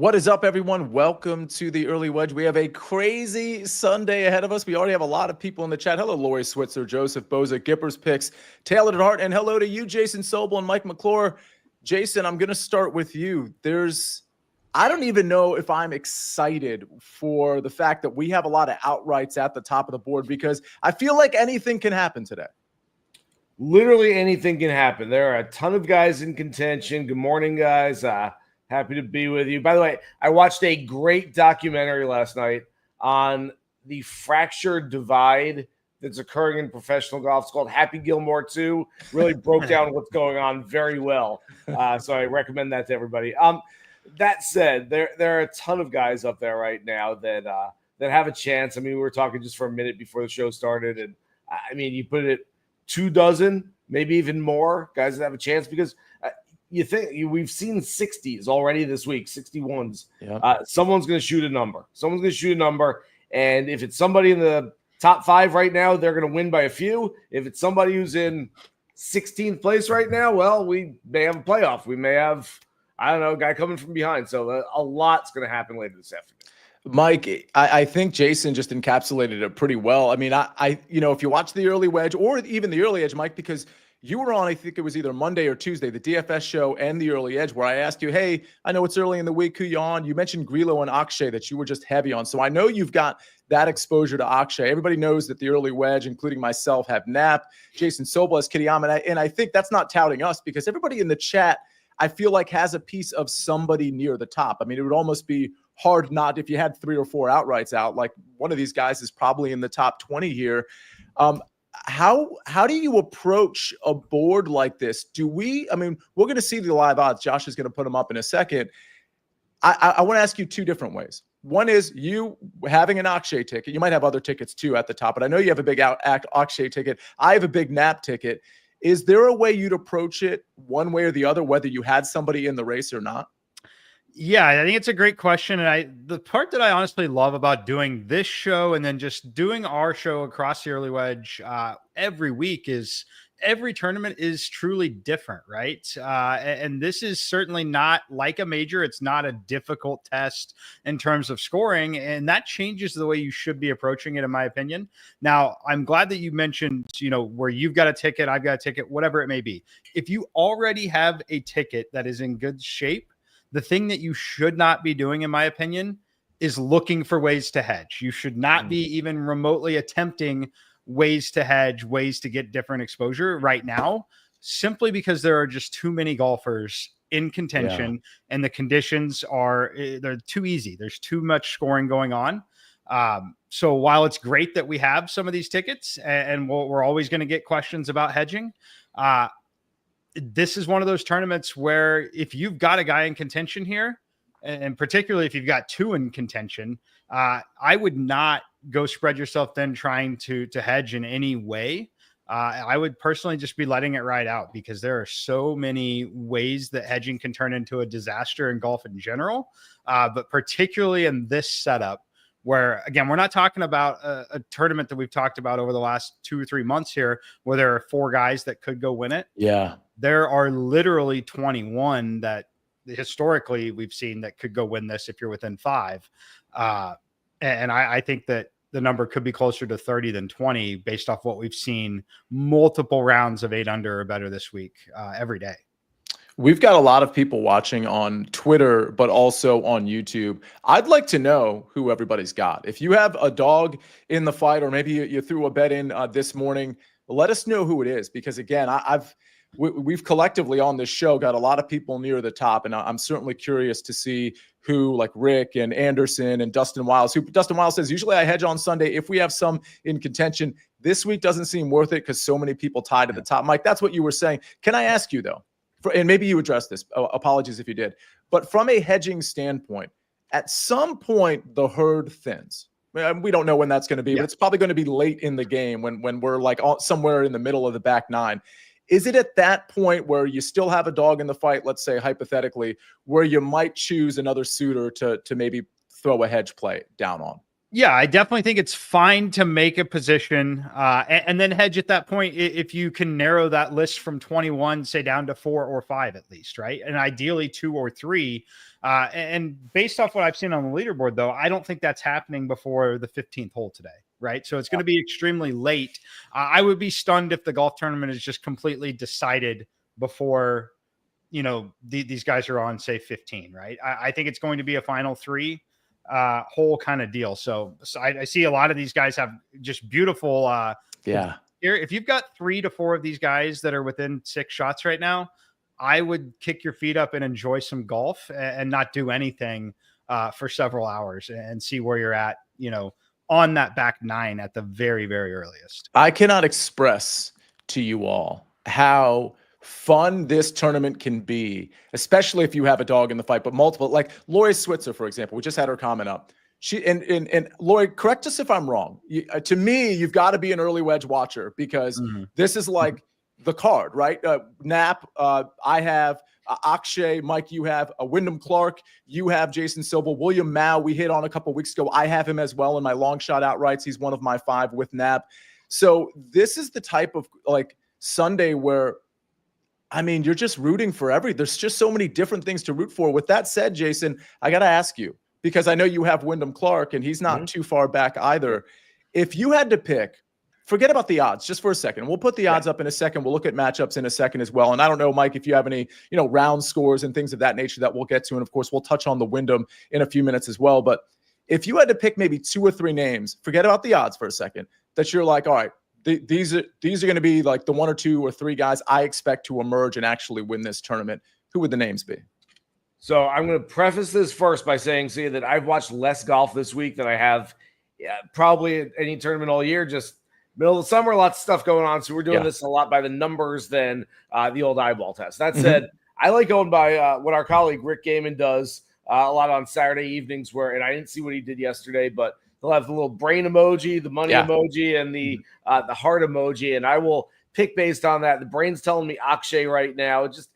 What is up, everyone? Welcome to the Early Wedge. We have a crazy Sunday ahead of us. We already have a lot of people in the chat. Hello, Lori Switzer, Joseph Boza, Gippers Picks, Taylor at Heart, and hello to you, Jason Sobel and Mike McClure. Jason, I'm going to start with you. I don't even know if I'm excited for the fact that we have a lot of outrights at the top of the board because I feel like anything can happen today. Literally anything can happen. There are a ton of guys in contention. Good morning, guys. Happy to be with you. By the way, I watched a great documentary last night on the fractured divide that's occurring in professional golf. It's called Happy Gilmore 2. Really broke down what's going on very well. So I recommend that to everybody. That said, there are a ton of guys up there right now that have a chance. I mean, we were talking just for a minute before the show started, and I mean, you put it at 24, maybe even more guys that have a chance because you think we've seen 60s already this week, 61s. Yeah. Someone's going to shoot a number. And if it's somebody in the top 5 right now, they're going to win by a few. If it's somebody who's in 16th place right now, well, we may have a playoff. We may have, I don't know, a guy coming from behind. So a lot's going to happen later this afternoon. Mike, I think Jason just encapsulated it pretty well. I mean, if you watch the Early Wedge or even the Early Edge, Mike, because you were on, I think it was either Monday or Tuesday, the DFS show and the Early Edge, where I asked you, hey, I know it's early in the week, who you on? You mentioned Grillo and Akshay that you were just heavy on. So I know you've got that exposure to Akshay. Everybody knows that the Early Wedge, including myself, have Knapp, Jason Sobel has Kitayama. And I think that's not touting us because everybody in the chat, I feel like, has a piece of somebody near the top. I mean, it would almost be hard not, if you had 3 or 4 outrights out, like one of these guys is probably in the top 20 here. How do you approach a board like this? We're going to see the live odds. Josh is going to put them up in a second. I want to ask you 2 different ways. One is you having an Akshay ticket. You might have other tickets too at the top, but I know you have a big Akshay ticket. I have a big Knapp ticket. Is there a way you'd approach it one way or the other, whether you had somebody in the race or not? Yeah, I think it's a great question. And the part that I honestly love about doing this show and then just doing our show across the Early Wedge every week is every tournament is truly different, right? And this is certainly not like a major. It's not a difficult test in terms of scoring, and that changes the way you should be approaching it, in my opinion. Now, I'm glad that you mentioned, where you've got a ticket, I've got a ticket, whatever it may be. If you already have a ticket that is in good shape, the thing that you should not be doing, in my opinion, is looking for ways to hedge. You should not be even remotely attempting ways to hedge, ways to get different exposure right now, simply because there are just too many golfers in contention and the conditions they're too easy. There's too much scoring going on. So while it's great that we have some of these tickets and we're always going to get questions about hedging, this is one of those tournaments where if you've got a guy in contention here, and particularly if you've got 2 in contention, I would not go spread yourself thin trying to hedge in any way. I would personally just be letting it ride out because there are so many ways that hedging can turn into a disaster in golf in general. But particularly in this setup where, again, we're not talking about a tournament that we've talked about over the last 2 or 3 months here where there are 4 guys that could go win it. Yeah. There are literally 21 that historically we've seen that could go win this if you're within 5. And I think that the number could be closer to 30 than 20 based off what we've seen multiple rounds of 8 under or better this week every day. We've got a lot of people watching on Twitter, but also on YouTube. I'd like to know who everybody's got. If you have a dog in the fight, or maybe you threw a bet in this morning, let us know who it is. Because again, we've collectively on this show got a lot of people near the top, and I'm certainly curious to see who, like Rick and Anderson and Dustin Wiles. Dustin Wiles says, usually I hedge on Sunday if we have some in contention. This week doesn't seem worth it because so many people tied to the top. Mike, that's what you were saying. Can I ask you, though, and maybe you addressed this, apologies if you did, but from a hedging standpoint, at some point the herd thins. We don't know when that's going to be, but it's probably going to be late in the game when we're like somewhere in the middle of the back 9. Is it at that point where you still have a dog in the fight, let's say hypothetically, where you might choose another suitor to maybe throw a hedge play down on? Yeah, I definitely think it's fine to make a position and then hedge at that point if you can narrow that list from 21, say down to 4 or 5 at least, right? And ideally 2 or 3. And based off what I've seen on the leaderboard, though, I don't think that's happening before the 15th hole today, right? So it's going to be extremely late. I would be stunned if the golf tournament is just completely decided before, these guys are on, say, 15, right? I think it's going to be a final 3 whole kind of deal. So I see a lot of these guys have just beautiful. Yeah. If you've got 3 to 4 of these guys that are within 6 shots right now, I would kick your feet up and enjoy some golf and not do anything for several hours and see where you're at, on that back 9 at the very, very earliest. I cannot express to you all how fun this tournament can be, especially if you have a dog in the fight, but multiple, like Lori Switzer, for example. We just had her comment up. She and Lori, correct us if I'm wrong. To me, you've got to be an early wedge watcher because this is like the card, right? Knapp, I have Akshay, Mike, you have Wyndham Clark, you have Jason Sobel, William Mao. We hit on a couple weeks ago. I have him as well in my long shot outrights. He's one of my 5 with Knapp. So this is the type of like Sunday where, I mean, you're just rooting for there's just so many different things to root for. With that said, Jason, I got to ask you, because I know you have Wyndham Clark and he's not too far back either. If you had to pick, forget about the odds just for a second. We'll put the odds up in a second. We'll look at matchups in a second as well. And I don't know, Mike, if you have any, round scores and things of that nature that we'll get to. And of course, we'll touch on the Wyndham in a few minutes as well. But if you had to pick maybe 2 or 3 names, forget about the odds for a second, that you're like, all right, these are going to be like the 1 or 2 or 3 guys I expect to emerge and actually win this tournament. Who would the names be? So I'm going to preface this first by saying, Sia, that I've watched less golf this week than I have probably any tournament all year. Just middle of the summer, lots of stuff going on. So we're doing this a lot by the numbers than the old eyeball test. That said, I like going by what our colleague Rick Gaiman does a lot on Saturday evenings and I didn't see what he did yesterday, but they'll have the little brain emoji, the money emoji, and the heart emoji, and I will pick based on that. The brain's telling me Akshay right now, just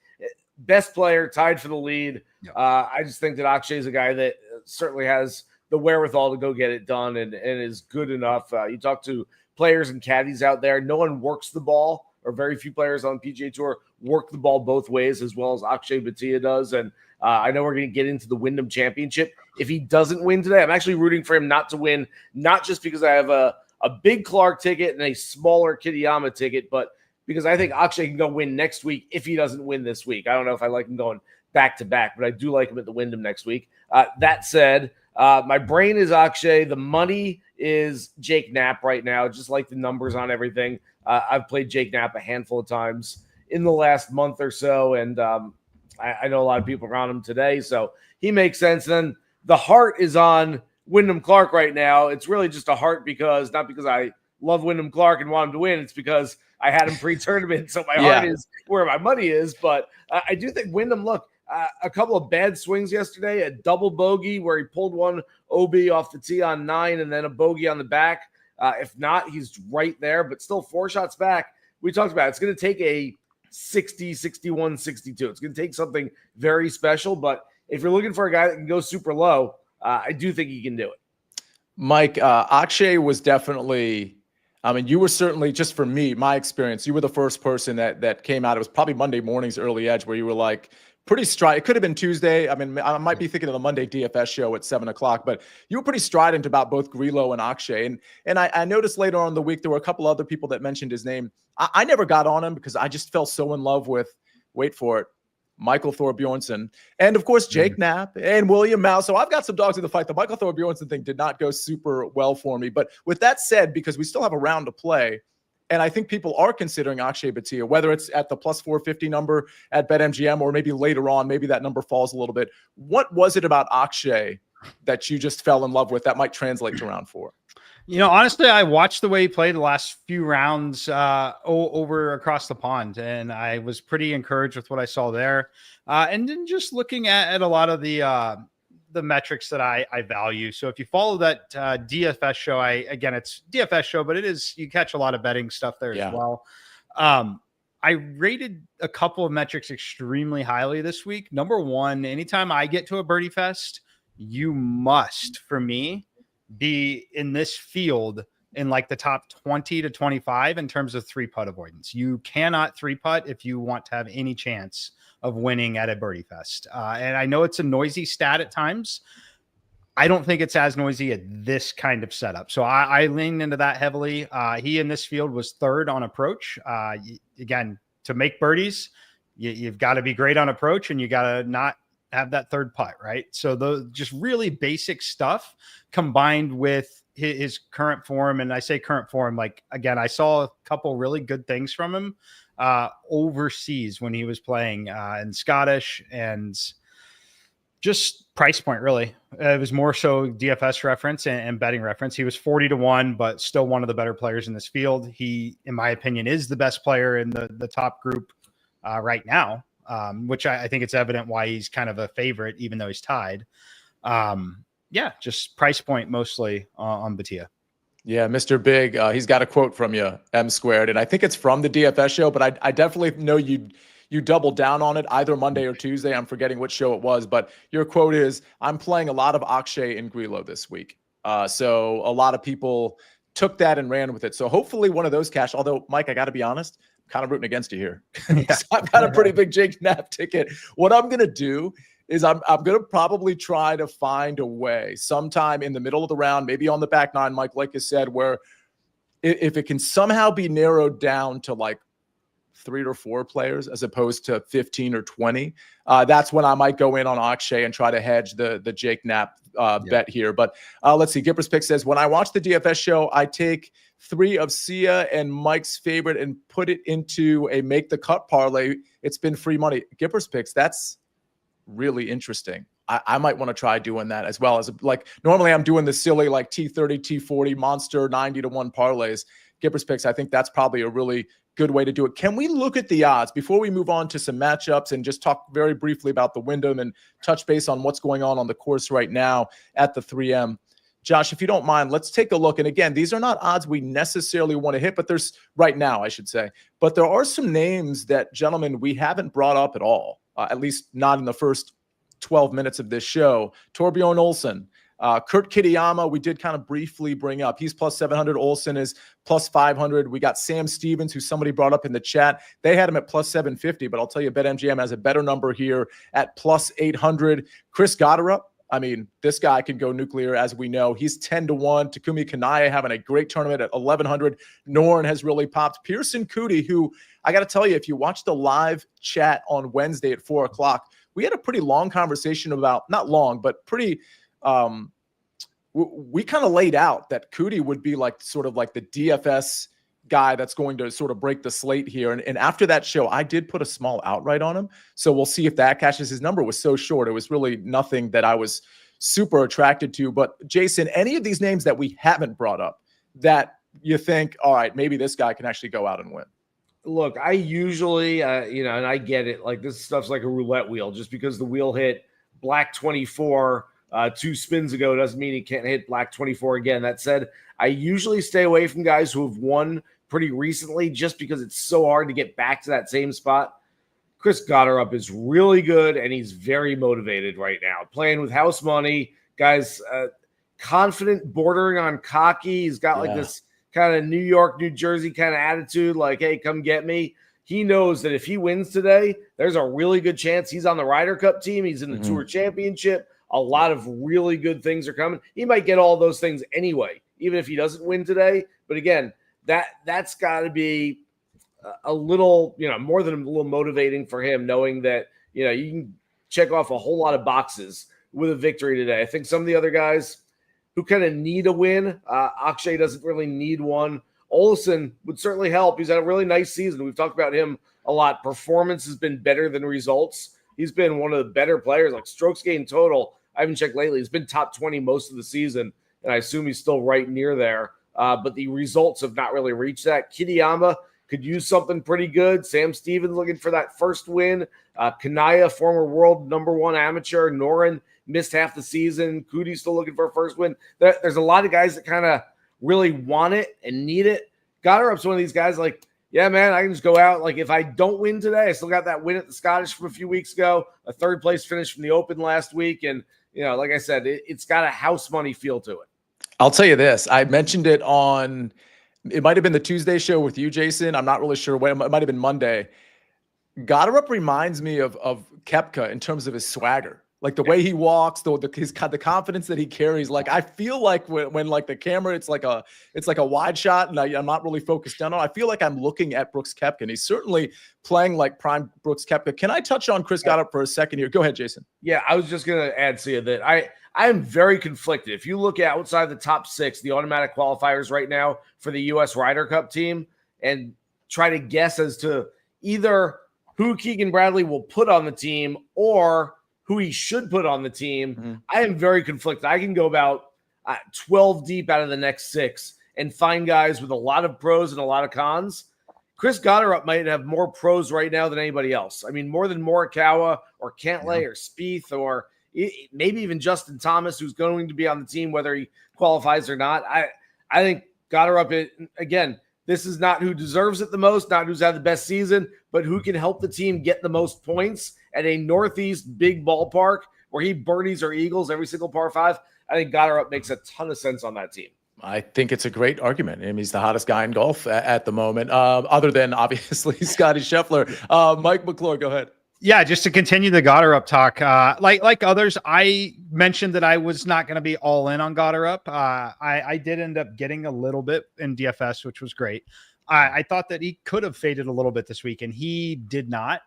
best player, tied for the lead. I just think that Akshay is a guy that certainly has the wherewithal to go get it done and is good enough. You talk to players and caddies out there, no one works the ball, or very few players on PGA Tour work the ball both ways as well as Akshay Bhatia does, and I know we're going to get into the Wyndham Championship. If he doesn't win today, I'm actually rooting for him not to win, not just because I have a big Clark ticket and a smaller Kitayama ticket, but because I think Akshay can go win next week if he doesn't win this week. I don't know if I like him going back-to-back, but I do like him at the Wyndham next week. That said, my brain is Akshay. The money is Jake Knapp right now, just like the numbers on everything. I've played Jake Knapp a handful of times in the last month or so, and I know a lot of people are on him today, so he makes sense. And then the heart is on Wyndham Clark right now. It's really just a heart not because I love Wyndham Clark and want him to win. It's because I had him pre-tournament, so my heart is where my money is. But I do think Wyndham, look, a couple of bad swings yesterday, a double bogey where he pulled one OB off the tee on 9 and then a bogey on the back. If not, he's right there, but still 4 shots back. We talked about it's going to take a 60, 61, 62. It's going to take something very special, but if you're looking for a guy that can go super low, I do think he can do it. Mike, Akshay was definitely, I mean, you were certainly, just for me, my experience, you were the first person that came out. It was probably Monday morning's early edge where you were like pretty strident. It could have been Tuesday. I mean, I might be thinking of the Monday DFS show at 7:00, but you were pretty strident about both Grillo and Akshay. And I noticed later on in the week, there were a couple other people that mentioned his name. I never got on him because I just fell so in love with, wait for it, Michael Thorbjornsen, and of course, Jake Knapp and William Mao. So I've got some dogs in the fight. The Michael Thorbjornsen thing did not go super well for me. But with that said, because we still have a round to play, and I think people are considering Akshay Bhatia, whether it's at the plus 450 number at BetMGM or maybe later on, maybe that number falls a little bit. What was it about Akshay that you just fell in love with that might translate to round 4? You know, honestly, I watched the way he played the last few rounds over across the pond, and I was pretty encouraged with what I saw there. And then just looking at a lot of the metrics that I value. So if you follow that DFS show, again, it's DFS show, but you catch a lot of betting stuff there as well. I rated a couple of metrics extremely highly this week. Number one, anytime I get to a birdie fest, you must, for me, be in this field in like the top 20 to 25 in terms of 3-putt avoidance. You cannot 3-putt if you want to have any chance of winning at a birdie fest. And I know it's a noisy stat at times. I don't think it's as noisy at this kind of setup. So I lean into that heavily. He in this field was third on approach. Again, to make birdies, you've got to be great on approach and you got to not have that third putt, right? So those just really basic stuff combined with his current form. And I say current form, like, again, I saw a couple really good things from him overseas when he was playing in Scottish, and just price point, really. It was more so DFS reference and betting reference. He was 40-1, but still one of the better players in this field. He, in my opinion, is the best player in the top group right now, which I think it's evident why he's kind of a favorite, even though he's tied. Yeah, just price point mostly on Bettor. Yeah, Mr. Big, he's got a quote from you, M squared, and I think it's from the DFS show, but I definitely know you doubled down on it either Monday or Tuesday. I'm forgetting which show it was, but your quote is, I'm playing a lot of Akshay and Grillo this week. So a lot of people took that and ran with it. So hopefully one of those cash, although Mike, I got to be honest, I'm kind of rooting against you here. I've got a pretty big Jake Knapp ticket. What I'm going to do is I'm going to probably try to find a way sometime in the middle of the round, maybe on the back nine, Mike, like you said, where if it can somehow be narrowed down to like 3 or 4 players as opposed to 15 or 20, that's when I might go in on Akshay and try to hedge the Jake Knapp bet here. But let's see. Gipper's Pick says, when I watch the DFS show, I take 3 of Sia and Mike's favorite and put it into a make the cut parlay. It's been free money. Gipper's Picks, that's really interesting. I might want to try doing that as well. As like normally I'm doing the silly like T30, T40 monster 90-1 parlays. Gipper's Picks, I think that's probably a really good way to do it. Can we look at the odds before we move on to some matchups and just talk very briefly about the Wyndham and touch base on what's going on the course right now at the 3M? Josh, if you don't mind, let's take a look. And again, these are not odds we necessarily want to hit, but there's right now, I should say. But there are some names that, gentlemen, we haven't brought up at all, at least not in the first 12 minutes of this show. Torbjorn Olsen, Kurt Kitayama, we did kind of briefly bring up. He's plus 700. Olsen is plus 500. We got Sam Stevens, who somebody brought up in the chat. They had him at plus 750, but I'll tell you, BetMGM has a better number here at plus 800. Chris Gotterup, I mean, this guy can go nuclear, as we know. He's 10-1. Takumi Kanaya having a great tournament at 1,100. Norn has really popped. Pearson Cootie, who I got to tell you, if you watch the live chat on Wednesday at 4 o'clock, we had a pretty long conversation about, not long, but pretty, we kind of laid out that Cootie would be like sort of like the DFS guy that's going to sort of break the slate here. And after that show, I did put a small outright on him. So we'll see if that catches. His number was so short. It was really nothing that I was super attracted to. But Jason, any of these names that we haven't brought up that you think, all right, maybe this guy can actually go out and win? Look, I usually, and I get it. Like this stuff's like a roulette wheel. Just because the wheel hit black 24 2 spins ago doesn't mean he can't hit black 24 again. That said, I usually stay away from guys who have won pretty recently just because it's so hard to get back to that same spot. Chris Gotterup is really good, and he's very motivated right now. Playing with house money, guys, confident, bordering on cocky. He's got like this kind of New York, New Jersey kind of attitude, like, hey, come get me. He knows that if he wins today, there's a really good chance he's on the Ryder Cup team. He's in the Tour Championship. A lot of really good things are coming. He might get all those things anyway, even if he doesn't win today. But again, that's got to be a little, more than a little motivating for him, knowing that, you can check off a whole lot of boxes with a victory today. I think some of the other guys who kind of need a win, Akshay doesn't really need one. Olsen would certainly help. He's had a really nice season. We've talked about him a lot. Performance has been better than results. He's been one of the better players, like strokes gained total. I haven't checked lately. He's been top 20 most of the season, and I assume he's still right near there. But the results have not really reached that. Kitayama could use something pretty good. Sam Stevens looking for that first win. Kanaya, former world #1 amateur. Noren missed half the season. Cootie's still looking for a first win. There's a lot of guys that kind of really want it and need it. Gotterup's one of these guys like, yeah, man, I can just go out. Like, if I don't win today, I still got that win at the Scottish from a few weeks ago, a 3rd place finish from the Open last week. And, like I said, it's got a house money feel to it. I'll tell you this. I mentioned it on, it might have been the Tuesday show with you, Jason. I'm not really sure when. It might have been Monday. Gotterup reminds me of Koepka in terms of his swagger, like the way he walks, the confidence that he carries. Like I feel like when like the camera, it's like a wide shot, and I'm not really focused down on. I feel like I'm looking at Brooks Koepka, and he's certainly playing like prime Brooks Koepka. Can I touch on Chris Gotterup for a second here? Go ahead, Jason. Yeah, I was just gonna add, Sia, that I am very conflicted. If you look at outside the top 6, the automatic qualifiers right now for the U.S. Ryder Cup team, and try to guess as to either who Keegan Bradley will put on the team or who he should put on the team, I am very conflicted. I can go about 12 deep out of the next 6 and find guys with a lot of pros and a lot of cons. Chris Gotterup might have more pros right now than anybody else. I mean, more than Morikawa or Cantlay or Spieth or maybe even Justin Thomas, who's going to be on the team whether he qualifies or not. I think Gotterup, again, this is not who deserves it the most, not who's had the best season, but who can help the team get the most points at a Northeast big ballpark where he birdies or eagles every single par 5. I think Gotterup makes a ton of sense on that team. I think it's a great argument. I mean, he's the hottest guy in golf at the moment, other than obviously Scotty Scheffler. Mike McClure, go ahead. Yeah, just to continue the Gotterup talk, like others, I mentioned that I was not going to be all in on Gotterup. I did end up getting a little bit in DFS, which was great. I thought that he could have faded a little bit this week, and he did not.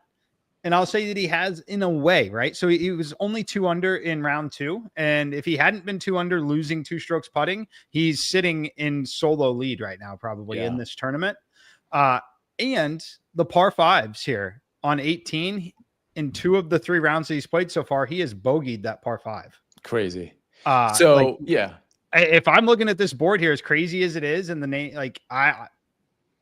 And I'll say that he has in a way, right? So he was only 2 under in round 2. And if he hadn't been 2 under losing 2 strokes putting, he's sitting in solo lead right now, probably in this tournament. And the par 5s here on 18, in 2 of the 3 rounds that he's played so far, he has bogeyed that par 5. Crazy. If I'm looking at this board here, as crazy as it is, and the name,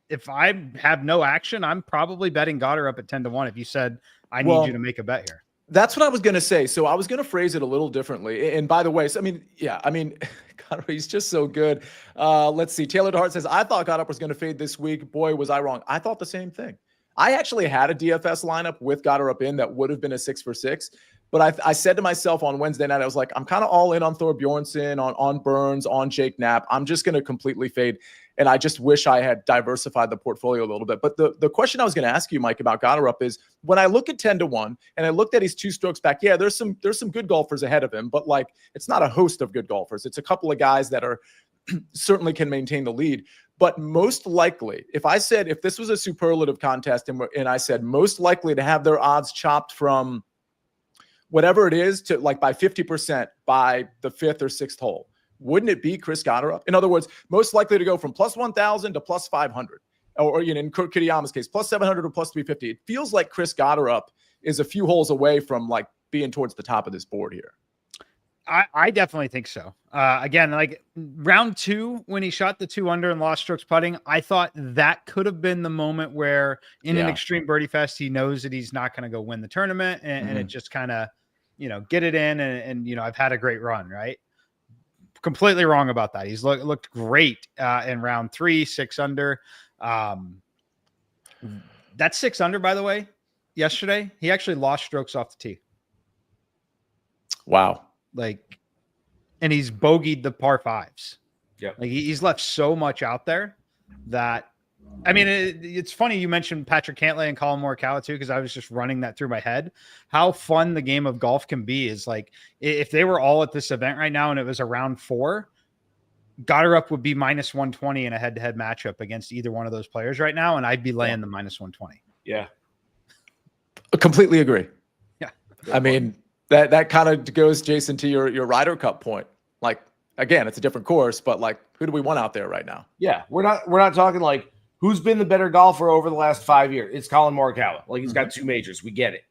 if I have no action, I'm probably betting Gotterup at 10-1. If you said I need you to make a bet here, that's what I was going to say. So I was going to phrase it a little differently. And by the way, so, God, he's just so good. Let's see. Taylor DeHart says, I thought Gotterup was going to fade this week. Boy, was I wrong. I thought the same thing. I actually had a DFS lineup with Gotterup in that would have been a 6 for 6. But I said to myself on Wednesday night, I was like, I'm kind of all in on Thor Bjornsson, on Burns, on Jake Knapp. I'm just going to completely fade. And I just wish I had diversified the portfolio a little bit. But the question I was going to ask you, Mike, about Gotterup is when I look at 10-1 and I looked at his 2 strokes back, yeah, there's some good golfers ahead of him, but like it's not a host of good golfers. It's a couple of guys that are certainly can maintain the lead. But most likely, if this was a superlative contest and I said most likely to have their odds chopped from whatever it is to like by 50% by the 5th or 6th hole, wouldn't it be Chris Gotterup? In other words, most likely to go from plus 1,000 to plus 500, or in Kurt Kitayama's case, plus 700 to plus 350. It feels like Chris Gotterup is a few holes away from like being towards the top of this board here. I definitely think so. Again, like round 2, when he shot the 2 under and lost strokes putting, I thought that could have been the moment where in an extreme birdie fest, he knows that he's not going to go win the tournament and it just kind of, get it in and, I've had a great run, right? Completely wrong about that. He's looked great in round 3, 6 under. That's 6 under, by the way, yesterday. He actually lost strokes off the tee. Wow. And he's bogeyed the par 5s. Yeah. Like he's left so much out there that, it's funny you mentioned Patrick Cantlay and Colin Morikawa too, because I was just running that through my head. How fun the game of golf can be is like if they were all at this event right now and it was a round 4, Gotterup would be minus 120 in a head-to-head matchup against either one of those players right now, and I'd be laying the minus 120. Yeah. I completely agree. Yeah. That kind of goes, Jason, to your Ryder Cup point. Like, again, it's a different course, but like, who do we want out there right now? Yeah, we're not talking like who's been the better golfer over the last 5 years. It's Colin Morikawa. Like he's got 2 majors. We get it.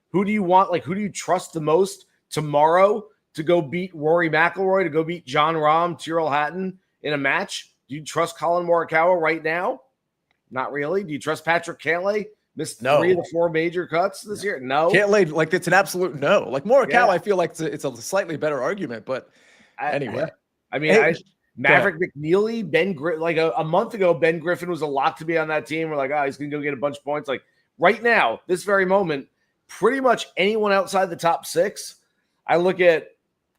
Who do you want? Like, who do you trust the most tomorrow to go beat Rory McIlroy, to go beat Jon Rahm, Tyrrell Hatton in a match? Do you trust Colin Morikawa right now? Not really. Do you trust Patrick Cantlay? Missed 3 of the 4 major cuts this year. No, Cantlay, like it's an absolute no. Like Morikawa, I feel like it's a slightly better argument, but anyway. Maverick McNeely, Ben Griffin. Like a month ago, Ben Griffin was a lock to be on that team. We're like, he's gonna go get a bunch of points. Like right now, this very moment, pretty much anyone outside the top 6. I look at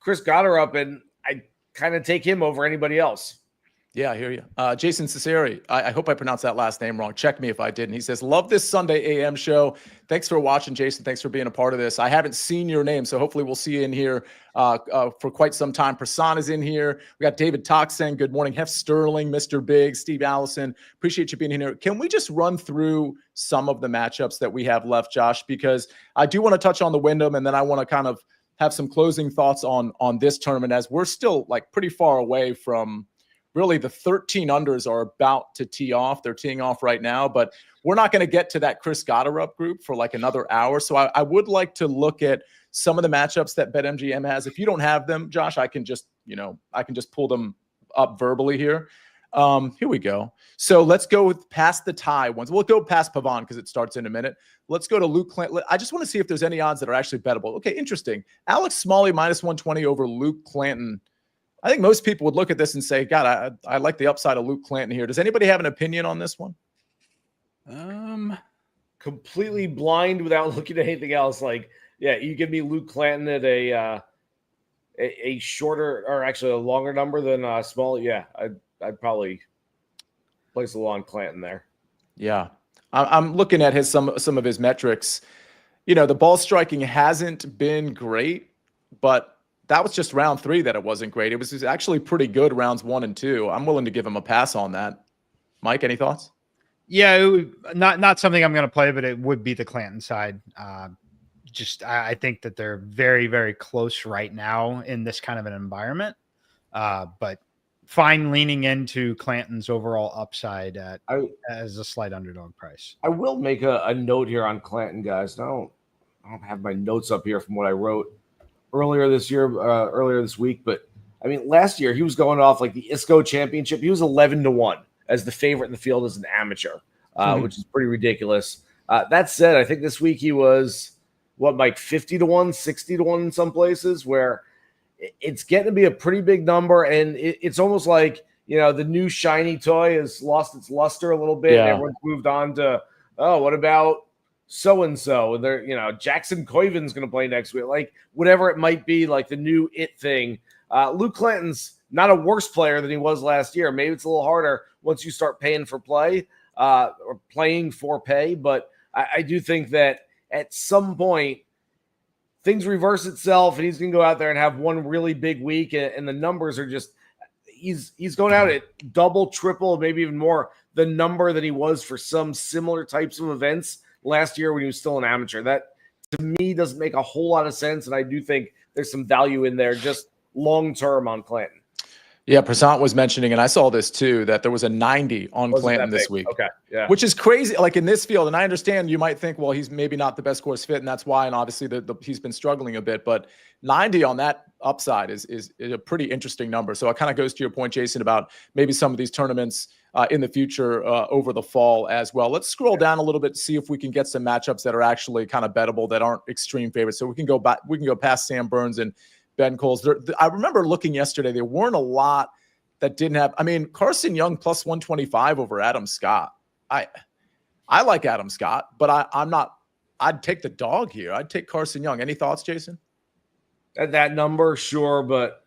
Chris Gotterup, and kind of take him over anybody else. Yeah, I hear you. Jason Cesari, I hope I pronounced that last name wrong. Check me if I didn't. He says, love this Sunday AM show. Thanks for watching, Jason. Thanks for being a part of this. I haven't seen your name, so hopefully we'll see you in here for quite some time. Prasan is in here. We got David Toxen. Good morning. Hef Sterling, Mr. Big, Steve Allison. Appreciate you being in here. Can we just run through some of the matchups that we have left, Josh? Because I do want to touch on the Wyndham, and then I want to kind of have some closing thoughts on this tournament, as we're still like pretty far away from really the 13 unders are about to tee off. They're teeing off right now, but we're not going to get to that Chris Gotterup group for like another hour. So I would like to look at some of the matchups that BetMGM has. If you don't have them, Josh, I can just pull them up verbally here. Here we go. So let's go with past the tie ones. We'll go past Pavon because it starts in a minute. Let's go to Luke Clanton. I just want to see if there's any odds that are actually bettable. Okay, interesting. Alex Smalley minus 120 over Luke Clanton. I think most people would look at this and say, God, I like the upside of Luke Clanton here. Does anybody have an opinion on this one? Completely blind without looking at anything else. Like, yeah, you give me Luke Clanton at a shorter, or actually a longer number than Small. Yeah, I'd probably place a long Clanton there. Yeah, I'm looking at some of his metrics. You know, the ball striking hasn't been great, but that was just round 3 that it wasn't great. It was actually pretty good rounds 1 and 2. I'm willing to give him a pass on that. Mike, any thoughts? Yeah, not something I'm going to play, but it would be the Clanton side. I think that they're very, very close right now in this kind of an environment. But fine leaning into Clanton's overall upside as a slight underdog price. I will make a note here on Clanton, guys. I don't have my notes up here from what I wrote earlier this week, but I mean, last year he was going off like the ISCO championship. He was 11-1 as the favorite in the field as an amateur, which is pretty ridiculous. That said, I think this week he was Mike, 50-1, 60-1 in some places, where it's getting to be a pretty big number. And it's almost like, you know, the new shiny toy has lost its luster a little bit. Yeah. And everyone's moved on to, what about so-and-so, and they're, you know, Jackson Koiven's going to play next week, like whatever it might be, like the new it thing. Luke Clanton's not a worse player than he was last year. Maybe it's a little harder once you start paying for play or playing for pay, but I do think that at some point things reverse itself and he's going to go out there and have one really big week, and the numbers are just, he's going out at double, triple, maybe even more the number that he was for some similar types of events last year when he was still an amateur. That to me doesn't make a whole lot of sense, and I do think there's some value in there just long term on Clanton. Yeah, Prasant was mentioning, and I saw this too, that there was a 90 on Clanton this week. Okay, yeah. Which is crazy, like in this field. And I understand you might think, well, he's maybe not the best course fit, and that's why, and obviously he's been struggling a bit, but 90 on that upside is a pretty interesting number. So it kind of goes to your point, Jason, about maybe some of these tournaments in the future over the fall as well. Let's scroll down a little bit to see if we can get some matchups that are actually kind of bettable, that aren't extreme favorites. So we can go back, we can go past Sam Burns and Ben Coles. I remember looking yesterday, there weren't a lot that didn't have, I mean, Carson Young plus 125 over Adam Scott. I like Adam Scott, but I'm not, I'd take the dog here. I'd take Carson Young. Any thoughts, Jason? At that number, sure, but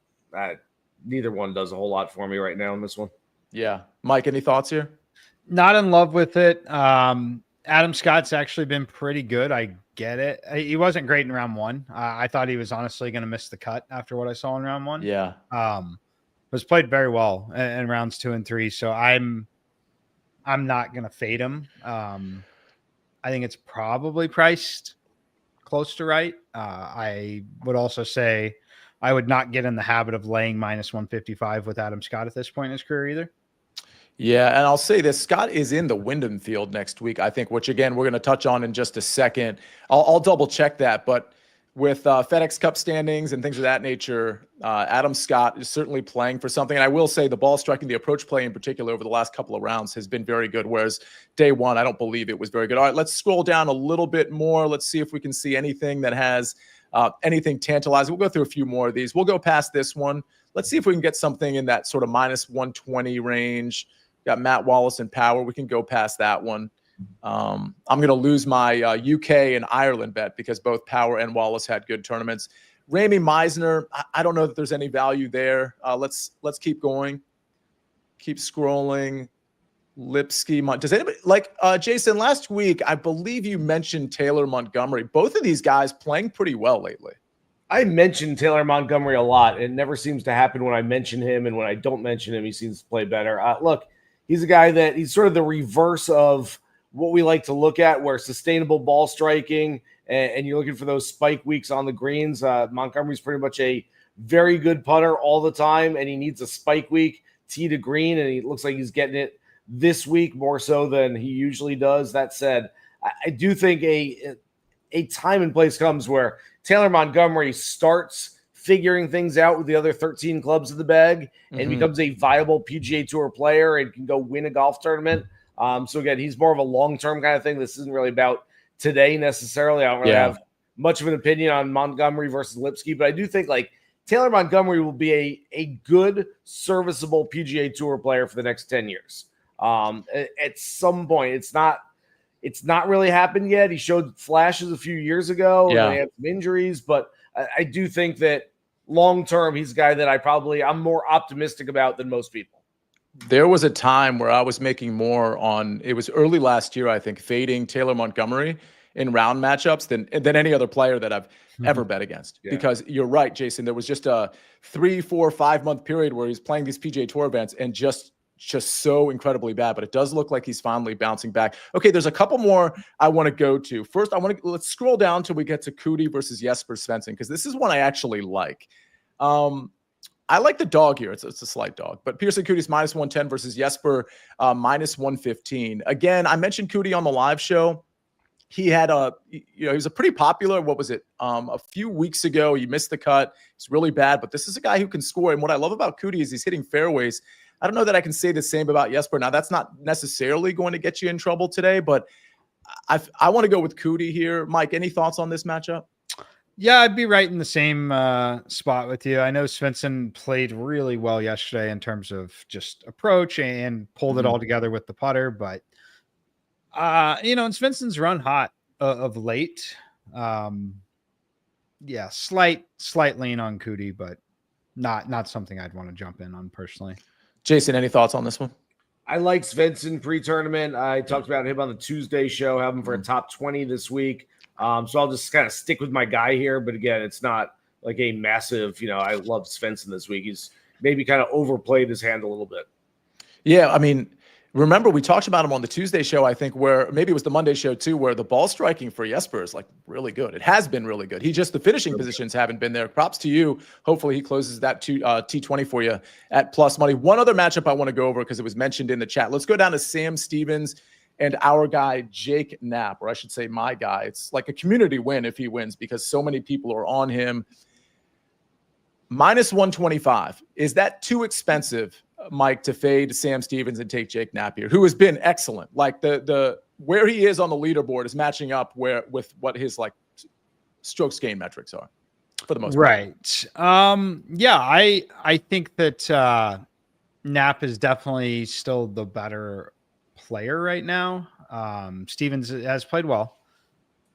neither one does a whole lot for me right now in this one. Yeah. Mike, any thoughts here? Not in love with it. Adam Scott's actually been pretty good. I get it. He wasn't great in round 1. I thought he was honestly going to miss the cut after what I saw in round 1. Yeah. Was played very well in rounds 2 and 3. So I'm not going to fade him. I think it's probably priced close to right. I would also say I would not get in the habit of laying minus 155 with Adam Scott at this point in his career either. Yeah, and I'll say this, Scott is in the Wyndham field next week, I think, which, again, we're going to touch on in just a second. I'll double-check that, but with FedEx Cup standings and things of that nature, Adam Scott is certainly playing for something. And I will say the ball striking, the approach play in particular over the last couple of rounds has been very good, whereas day 1, I don't believe it was very good. All right, let's scroll down a little bit more. Let's see if we can see anything that has anything tantalizing. We'll go through a few more of these. We'll go past this one. Let's see if we can get something in that sort of minus 120 range. Got Matt Wallace and Power. We can go past that one. I'm going to lose my UK and Ireland bet because both Power and Wallace had good tournaments. Ramy Meisner, I don't know that there's any value there. Let's keep going. Keep scrolling. Lipsky. Does anybody like Jason? Last week, I believe you mentioned Taylor Montgomery. Both of these guys playing pretty well lately. I mentioned Taylor Montgomery a lot. It never seems to happen when I mention him, and when I don't mention him, he seems to play better. Look, he's a guy that he's sort of the reverse of what we like to look at, where sustainable ball striking and you're looking for those spike weeks on the greens. Montgomery's pretty much a very good putter all the time, and he needs a spike week, tee to green, and he looks like he's getting it this week more so than he usually does. That said, I do think a time and place comes where Taylor Montgomery starts figuring things out with the other 13 clubs in the bag and becomes a viable PGA Tour player and can go win a golf tournament. So again, he's more of a long-term kind of thing. This isn't really about today necessarily. I don't really have much of an opinion on Montgomery versus Lipsky, but I do think like Taylor Montgomery will be a good, serviceable PGA Tour player for the next 10 years. At some point, it's not really happened yet. He showed flashes a few years ago. And he had some injuries, but I do think that long-term, he's a guy that I'm more optimistic about than most people. There was a time where I was making more on, it was early last year, I think, fading Taylor Montgomery in round matchups than any other player that I've ever bet against. Because you're right, Jason, there was just a 3, 4, 5 month period where he's playing these PGA Tour events and just so incredibly bad, but it does look like he's finally bouncing back. Okay, there's a couple more I want to go to. First, let's scroll down till we get to Cootie versus Jesper Svensson, because this is one I actually like. I like the dog here. It's a slight dog, but Pearson Cootie's -110 versus Jesper -115. Again, I mentioned Cootie on the live show. He had he was a pretty popular, what was it? A few weeks ago, he missed the cut. It's really bad, but this is a guy who can score. And what I love about Cootie is he's hitting fairways. I don't know that I can say the same about Jesper. Now, that's not necessarily going to get you in trouble today, but I want to go with Cootie here. Mike, any thoughts on this matchup? Yeah, I'd be right in the same spot with you. I know Svensson played really well yesterday in terms of just approach and pulled it all together with the putter. But, and Svensson's run hot of late. Slight lean on Cootie, but not something I'd want to jump in on personally. Jason, any thoughts on this one? I like Svensson pre-tournament. I talked about him on the Tuesday show, have him for a top 20 this week. So I'll just kind of stick with my guy here. But again, it's not like a massive, I love Svensson this week. He's maybe kind of overplayed his hand a little bit. Yeah, I mean, remember we talked about him on the Tuesday show, I think, where maybe it was the Monday show too, where the ball striking for Jesper is like really good. It has been really good. The finishing positions haven't been there. Props to you. Hopefully he closes that T20 for you at plus money. One other matchup I want to go over because it was mentioned in the chat. Let's go down to Sam Stevens and our guy, Jake Knapp, or I should say my guy. It's like a community win if he wins because so many people are on him. -125. Is that too expensive, Mike, to fade Sam Stevens and take Jake Knapp here, who has been excellent? Like the where he is on the leaderboard is matching up with what his like strokes gain metrics are for the most part. Right. I think that Knapp is definitely still the better player right now. Stevens has played well.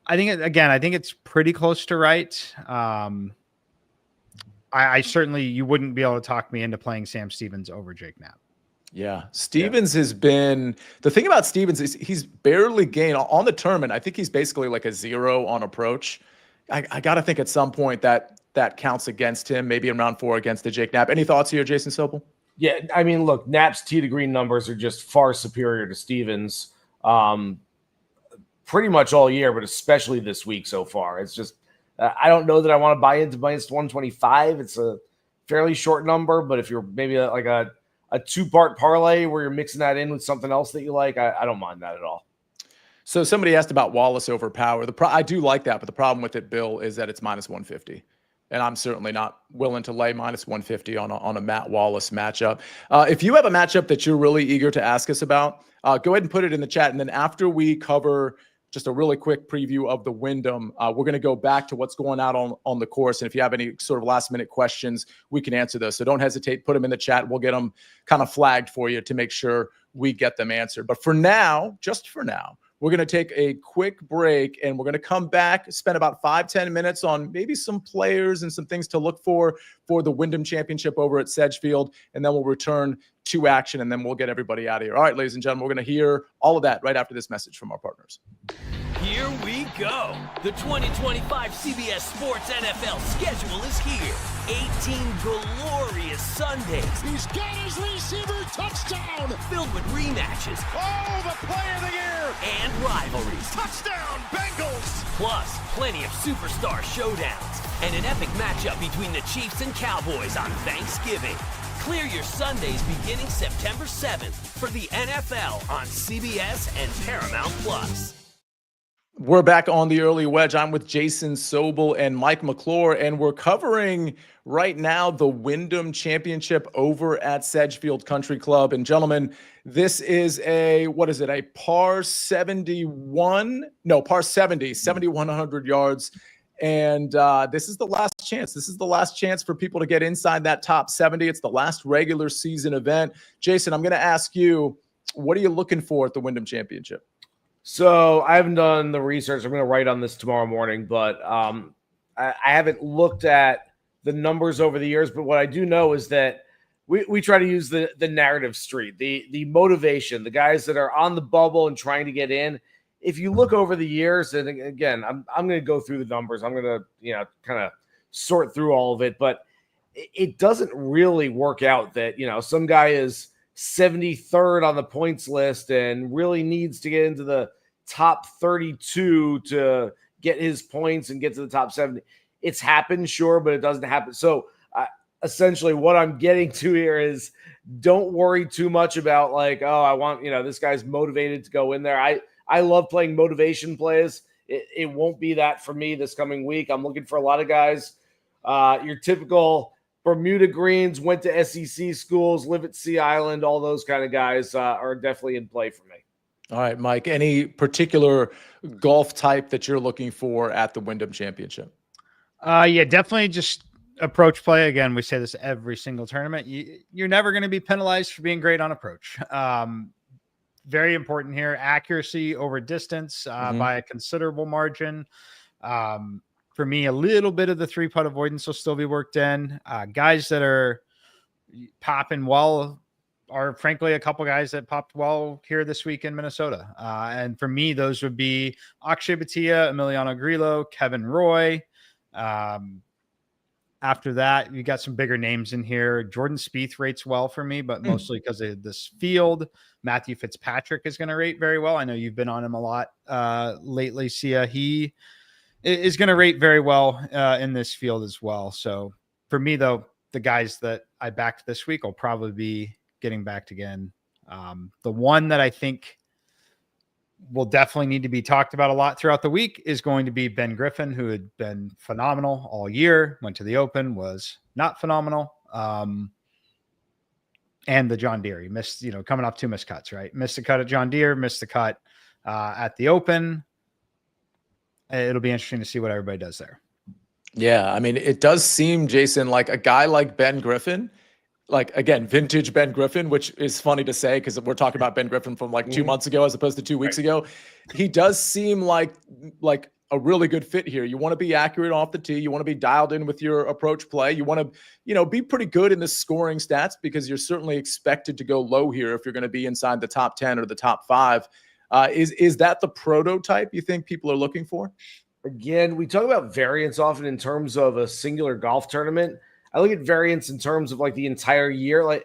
I think it's pretty close to right. I certainly, you wouldn't be able to talk me into playing Sam Stevens over Jake Knapp. Yeah. Stevens has been, the thing about Stevens is he's barely gained on the tournament. I think he's basically like a 0 on approach. I got to think at some point that counts against him, maybe in round 4 against the Jake Knapp. Any thoughts here, Jason Sobel? Yeah, I mean, look, Knapp's tee to green numbers are just far superior to Stevens pretty much all year, but especially this week so far. It's just, I don't know that I want to buy into -125. It's a fairly short number, but if you're maybe like a 2-part parlay where you're mixing that in with something else that you like, I don't mind that at all. So somebody asked about Wallace over Power. I do like that, but the problem with it, Bill, is that it's -150. And I'm certainly not willing to lay -150 on a Matt Wallace matchup. If you have a matchup that you're really eager to ask us about, go ahead and put it in the chat. And then after we cover just a really quick preview of the Wyndham, we're going to go back to what's going out on the course. And if you have any sort of last-minute questions, we can answer those. So don't hesitate. Put them in the chat. We'll get them kind of flagged for you to make sure we get them answered. But for now, just for now, We're going to take a quick break, and we're going to come back, spend about 5-10 minutes on maybe some players and some things to look for the Wyndham Championship over at Sedgefield, and then we'll return to action, and then we'll get everybody out of here. All right, ladies and gentlemen, we're going to hear all of that right after this message from our partners. Here we go. The 2025 CBS Sports NFL schedule is here. 18 glorious Sundays. He's got his receiver touchdown. Filled with rematches. Oh, the play of the year. And rivalries. Touchdown, Bengals. Plus, plenty of superstar showdowns. And an epic matchup between the Chiefs and Cowboys on Thanksgiving. Clear your Sundays beginning September 7th for the NFL on CBS and Paramount Plus. We're back on the early wedge. I'm with Jason Sobel and Mike McClure, and we're covering right now the Wyndham Championship over at Sedgefield Country Club. And gentlemen, this is a par 71? No, par 70, 7,100 yards. And this is the last chance. This is the last chance for people to get inside that top 70. It's the last regular season event. Jason, I'm going to ask you, what are you looking for at the Wyndham Championship? So I haven't done the research. I'm going to write on this tomorrow morning, but I haven't looked at the numbers over the years. But what I do know is that we try to use the narrative street, the motivation, the guys that are on the bubble and trying to get in. If you look over the years, and again, I'm going to go through the numbers. I'm going to kind of sort through all of it, but it doesn't really work out that some guy is 73rd on the points list and really needs to get into the top 32 to get his points and get to the top 70. It's happened, sure, but it doesn't happen. So essentially what I'm getting to here is don't worry too much about I want, this guy's motivated to go in there. I love playing motivation plays. It won't be that for me this coming week. I'm looking for a lot of guys. Your typical Bermuda Greens, went to SEC schools, live at Sea Island, all those kind of guys are definitely in play for me. All right, Mike, any particular golf type that you're looking for at the Wyndham Championship? Yeah, definitely just approach play. Again, we say this every single tournament. You're never going to be penalized for being great on approach. Very important here. Accuracy over distance by a considerable margin. For me, a little bit of the 3-putt avoidance will still be worked in. Guys that are popping well are frankly a couple guys that popped well here this week in Minnesota. And for me, those would be Akshay Bhatia, Emiliano Grillo, Kevin Roy. After that, you got some bigger names in here. Jordan Spieth rates well for me, but mostly because of this field. Matthew Fitzpatrick is going to rate very well. I know you've been on him a lot lately, Sia. He is going to rate very well in this field as well. So for me, though, the guys that I backed this week will probably be getting backed again. The one that I think will definitely need to be talked about a lot throughout the week is going to be Ben Griffin, who had been phenomenal all year, went to the Open, was not phenomenal. And the John Deere, he missed, coming off 2 missed cuts, right? Missed the cut at John Deere, missed the cut at the Open. It'll be interesting to see what everybody does there. Yeah, I mean, it does seem, Jason, like a guy like Ben Griffin, again, vintage Ben Griffin, which is funny to say because we're talking about Ben Griffin from 2 months ago as opposed to 2 weeks ago. He does seem like a really good fit here. You want to be accurate off the tee. You want to be dialed in with your approach play. You want to, be pretty good in the scoring stats because you're certainly expected to go low here if you're going to be inside the top 10 or the top 5. Is that the prototype you think people are looking for? Again, we talk about variance often in terms of a singular golf tournament. I look at variance in terms of the entire year.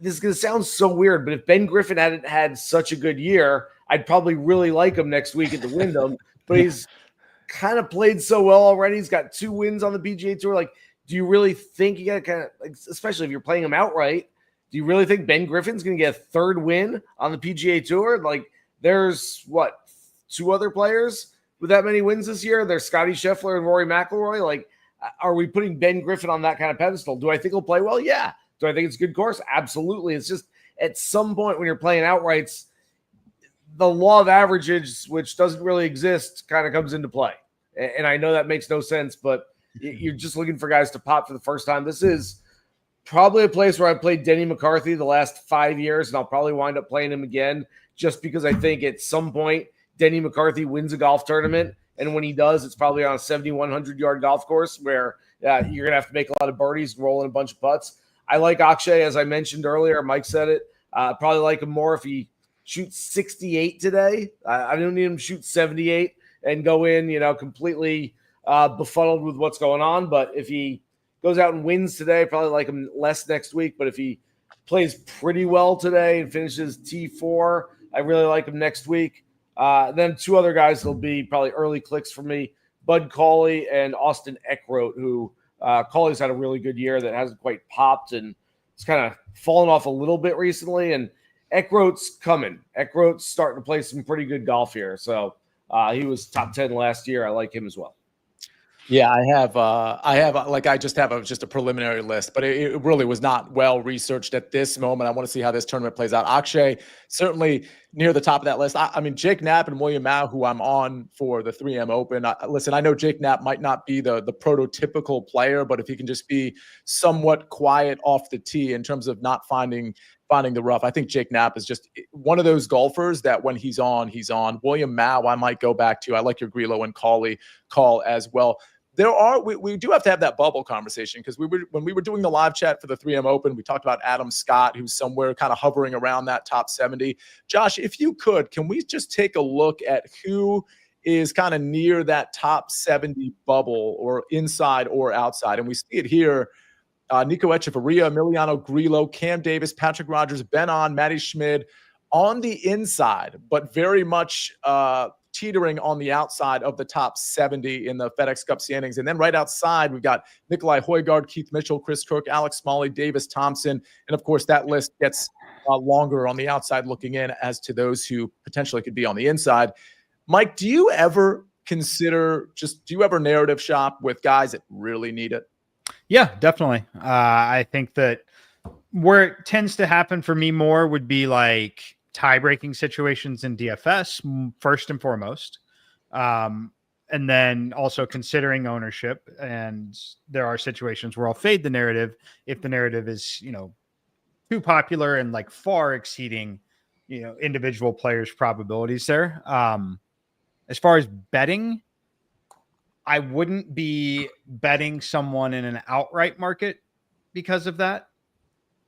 This is going to sound so weird, but if Ben Griffin hadn't had such a good year, I'd probably really like him next week at the Wyndham. But he's kind of played so well already. He's got 2 wins on the PGA Tour. Do you really think you got to kind of, especially if you're playing him outright, do you really think Ben Griffin's going to get a 3rd win on the PGA Tour? There's 2 other players with that many wins this year. There's Scotty Scheffler and Rory McIlroy. Are we putting Ben Griffin on that kind of pedestal? Do I think he'll play well? Yeah. Do I think it's a good course? Absolutely. It's just at some point when you're playing outrights, the law of averages, which doesn't really exist, kind of comes into play. And I know that makes no sense, but you're just looking for guys to pop for the first time. This is probably a place where I played Denny McCarthy the last 5 years, and I'll probably wind up playing him again just because I think at some point Denny McCarthy wins a golf tournament. And when he does, it's probably on a 7,100-yard golf course where you're going to have to make a lot of birdies, roll in a bunch of putts. I like Akshay, as I mentioned earlier. Mike said it. Probably like him more if he shoots 68 today. I don't need him to shoot 78 and go in, completely befuddled with what's going on. But if he goes out and wins today, probably like him less next week. But if he plays pretty well today and finishes T4, I really like him next week. Then two other guys will be probably early clicks for me, Bud Cauley and Austin Eckroat, who Cauley's had a really good year that hasn't quite popped and it's kind of fallen off a little bit recently. And Eckroat's coming. Eckroat's starting to play some pretty good golf here. So he was top 10 last year. I like him as well. Yeah, I just have just a preliminary list, but it really was not well researched at this moment. I want to see how this tournament plays out. Akshay, certainly near the top of that list. I mean, Jake Knapp and William Mao, who I'm on for the 3M Open. Listen, I know Jake Knapp might not be the prototypical player, but if he can just be somewhat quiet off the tee in terms of not finding the rough, I think Jake Knapp is just one of those golfers that when he's on, he's on. William Mao, I might go back to. I like your Grillo and Cauley call as well. We do have to have that bubble conversation because when we were doing the live chat for the 3M Open, we talked about Adam Scott, who's somewhere kind of hovering around that top 70. Josh, if you could, can we just take a look at who is kind of near that top 70 bubble or inside or outside? And we see it here. Nico Echeverria, Emiliano Grillo, Cam Davis, Patrick Rogers, Ben On, Matty Schmid on the inside, but very much teetering on the outside of the top 70 in the FedEx Cup standings. And then right outside, we've got Nikolai Højgaard, Keith Mitchell, Chris Kirk, Alex Smalley, Davis Thompson. And of course, that list gets longer on the outside looking in as to those who potentially could be on the inside. Mike, do you ever narrative shop with guys that really need it? Yeah, definitely. I think that where it tends to happen for me more would be like tie-breaking situations in DFS first and foremost. And then also considering ownership. And there are situations where I'll fade the narrative if the narrative is, too popular and like far exceeding, individual players' probabilities there. As far as betting, I wouldn't be betting someone in an outright market because of that.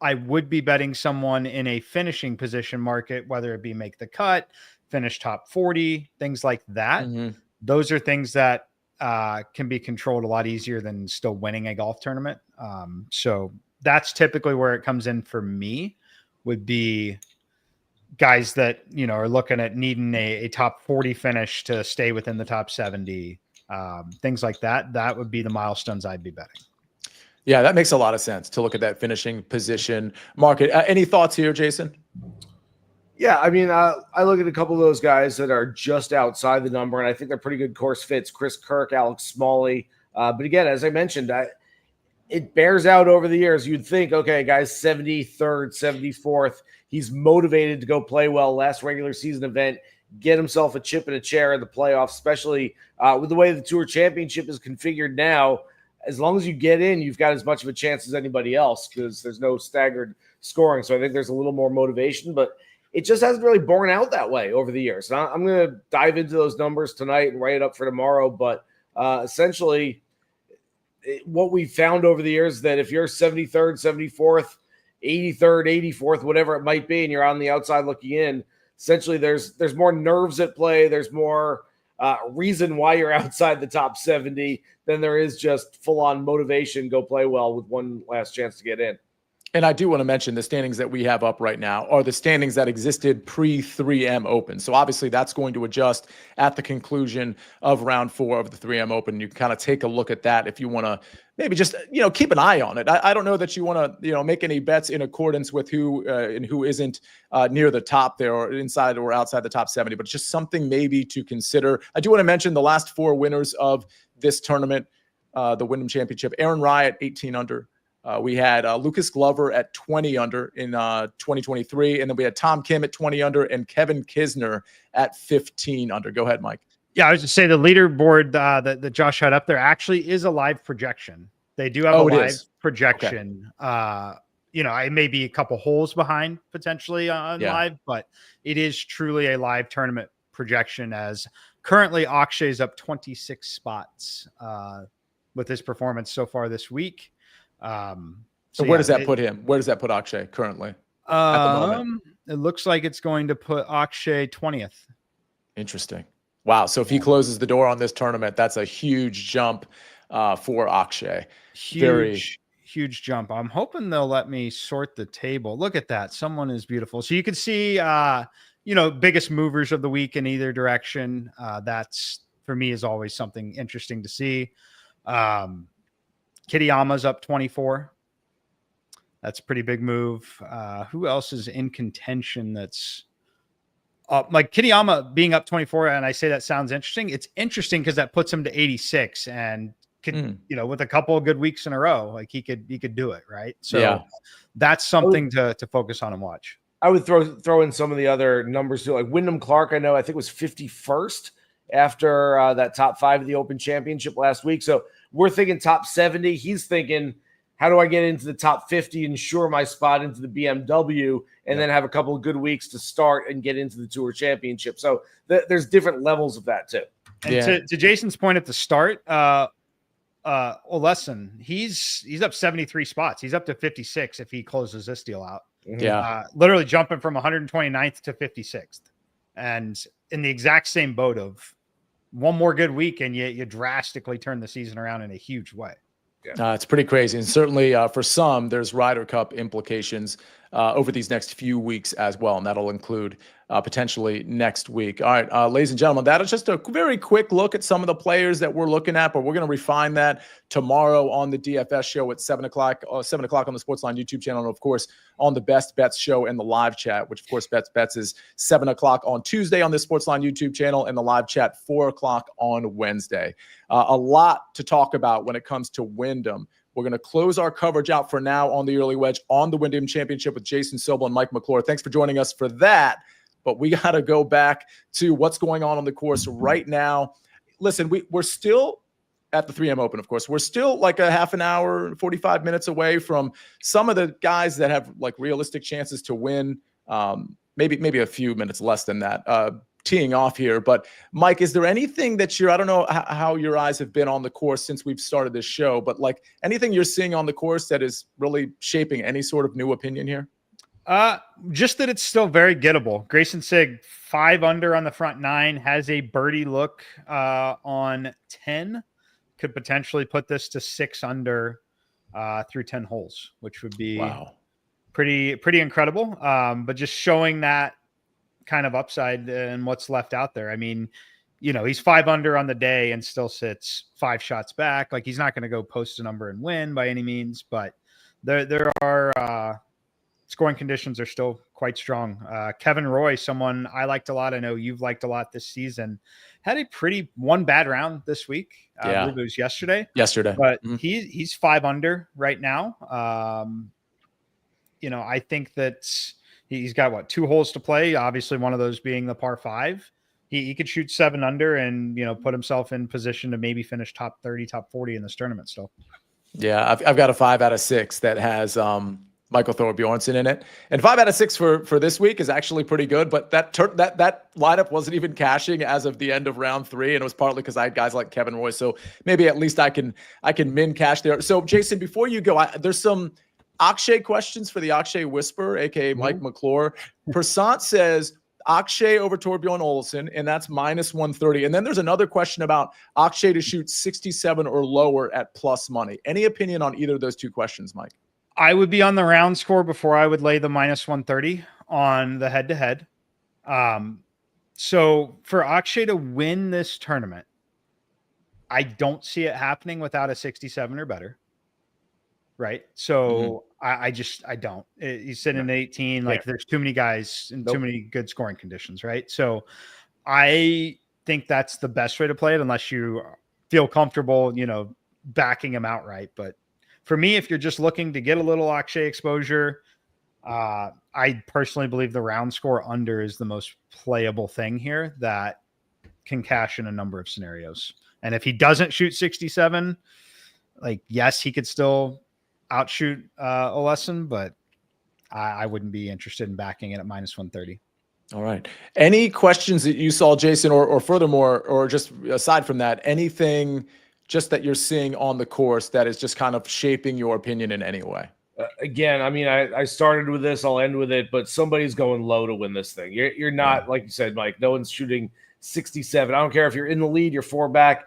I would be betting someone in a finishing position market, whether it be make the cut, finish top 40, things like that. Mm-hmm. Those are things that can be controlled a lot easier than still winning a golf tournament. So that's typically where it comes in for me, would be guys that, are looking at needing a top 40 finish to stay within the top 70, things like that. That would be the milestones I'd be betting. Yeah, that makes a lot of sense to look at that finishing position market. Any thoughts here, Jason? Yeah, I mean, I look at a couple of those guys that are just outside the number, and I think they're pretty good course fits. Chris Kirk, Alex Smalley. But again, as I mentioned, it bears out over the years. You'd think, okay, guy's 73rd, 74th. He's motivated to go play well last regular season event, get himself a chip and a chair in the playoffs, especially with the way the Tour Championship is configured now. As long as you get in, you've got as much of a chance as anybody else because there's no staggered scoring. So I think there's a little more motivation, but it just hasn't really borne out that way over the years. And I'm going to dive into those numbers tonight and write it up for tomorrow. But essentially, what we found over the years is that if you're 73rd, 74th, 83rd, 84th, whatever it might be, and you're on the outside looking in, essentially there's more nerves at play. There's more reason why you're outside the top 70 than there is just full-on motivation, go play well with one last chance to get in. And I do want to mention the standings that we have up right now are the standings that existed pre-3M Open. So obviously that's going to adjust at the conclusion of round 4 of the 3M Open. You can kind of take a look at that if you want to maybe just, keep an eye on it. I don't know that you want to, make any bets in accordance with who and who isn't near the top there or inside or outside the top 70, but it's just something maybe to consider. I do want to mention the last 4 winners of this tournament, the Wyndham Championship. Aaron Rai at 18 under. We had Lucas Glover at 20 under in 2023, and then we had Tom Kim at 20 under and Kevin Kisner at 15 under. Go ahead, Mike. Yeah, I was just say the leaderboard that Josh had up there actually is a live projection. They do have a live projection. Okay. I may be a couple holes behind potentially on live, but it is truly a live tournament projection, as currently Akshay's up 26 spots with his performance so far this week. So where does that put him? Where does that put Akshay currently at the moment? It looks like it's going to put Akshay 20th. Interesting. Wow. So if he closes the door on this tournament, that's a huge jump for Akshay. Huge jump. I'm hoping they'll let me sort the table. Look at that. Someone is beautiful. So you can see, biggest movers of the week in either direction. That's, for me, is always something interesting to see. Kitayama's up 24. That's a pretty big move. Who else is in contention that's up? Like Kitayama being up 24, and I say that sounds interesting. It's interesting because that puts him to 86, and with a couple of good weeks in a row, like he could do it, right? So that's something to focus on and watch. I would throw in some of the other numbers too, like Wyndham Clark. I think was 51st after that top 5 of the Open Championship last week. So we're thinking top 70. He's thinking, how do I get into the top 50, ensure my spot into the BMW, and then have a couple of good weeks to start and get into the Tour Championship? So there's different levels of that too. And to Jason's point at the start, Oleson, he's up 73 spots. He's up to 56 if he closes this deal out. Literally jumping from 129th to 56th, and in the exact same boat of one more good week, and you drastically turn the season around in a huge way. It's pretty crazy. And certainly for some, there's Ryder Cup implications over these next few weeks as well. And that'll include potentially next week. All right, ladies and gentlemen, that is just a very quick look at some of the players that we're looking at, but we're going to refine that tomorrow on the DFS show at 7 o'clock on the SportsLine YouTube channel. And of course, on the Best Bets show and the live chat, which of course Bets is 7 o'clock on Tuesday on the SportsLine YouTube channel, and the live chat 4 o'clock on Wednesday. A lot to talk about when it comes to Wyndham. We're going to close our coverage out for now on the early wedge on the Wyndham Championship with Jason Sobel and Mike McClure. Thanks for joining us for that. But we got to go back to what's going on the course right now. Listen, we're still at the 3M Open, of course. We're still like a half an hour, 45 minutes away from some of the guys that have like realistic chances to win. Maybe a few minutes less than that. Teeing off here, but Mike, is there anything that I don't know how your eyes have been on the course since we've started this show, but like anything you're seeing on the course that is really shaping any sort of new opinion here? Just that it's still very gettable. Grayson Sigg 5 under on the front 9, has a birdie look on 10, could potentially put this to 6 under through 10 holes, which would be pretty incredible. But just showing that kind of upside and what's left out there. I mean, he's 5 under on the day and still sits 5 shots back. Like, he's not going to go post a number and win by any means, but there are scoring conditions are still quite strong. Kevin Roy, someone I liked a lot, I know you've liked a lot this season, had a one bad round this week. I believe it was yesterday, but he's 5 under right now. I think that he's got 2 holes to play. Obviously, one of those being the par 5. He could shoot 7 under and put himself in position to maybe finish top 30, top 40 in this tournament still. Yeah, I've got a 5 out of 6 that has Michael Thorbjornsen in it, and 5 out of 6 for this week is actually pretty good. But that lineup wasn't even cashing as of the end of round 3, and it was partly because I had guys like Kevin Roy. So maybe at least I can min cash there. So Jason, before you go, there's some Akshay questions for the Akshay Whisperer, aka Mike McClure. Persant says Akshay over Torbjorn Olesen, and that's -130. And then there's another question about Akshay to shoot 67 or lower at plus money. Any opinion on either of those 2 questions, Mike? I would be on the round score before I would lay the -130 on the head-to-head. So for Akshay to win this tournament, I don't see it happening without a 67 or better. Right. So I don't. He's sitting at 18. Like, there's too many guys and too many good scoring conditions. Right. So I think that's the best way to play it, unless you feel comfortable, backing him outright. But for me, if you're just looking to get a little Akshay exposure, I personally believe the round score under is the most playable thing here that can cash in a number of scenarios. And if he doesn't shoot 67, like, yes, he could still outshoot Oleson, but I wouldn't be interested in backing it at -130. All right. Any questions that you saw, Jason, or furthermore, or just aside from that, anything just that you're seeing on the course that is just kind of shaping your opinion in any way? Again, I mean, I started with this, I'll end with it, but somebody's going low to win this thing. You're not, like you said, Mike, no one's shooting 67. I don't care if you're in the lead, you're 4 back.